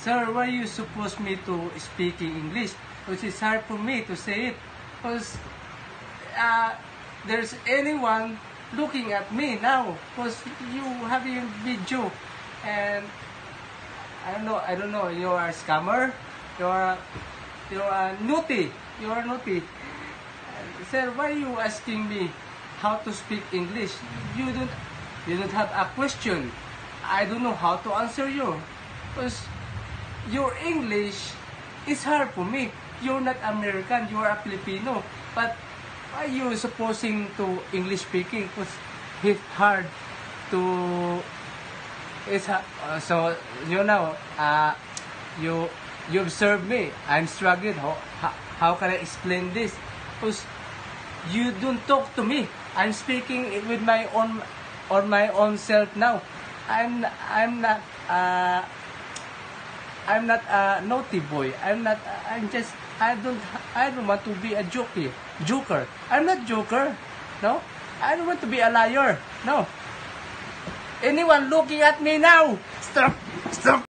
Sir, why you suppose me to speaking English? Because it's hard for me to say it. Because there's anyone looking at me now. Because you having video. And I don't know, you are a scammer. You are naughty. You are naughty. Sir, why are you asking me how to speak English? You don't have a question. I don't know how to answer you. Because your English is hard for me. You're not American, you're a Filipino. But why are you supposing to English speaking? Because it's hard to... so, you know, you observe me. I'm struggling. How can I explain this? Because you don't talk to me. I'm speaking with my own self now. I'm not a naughty boy. I don't want to be a joker. I'm not joker. No. I don't want to be a liar. No. Anyone looking at me now? Stop.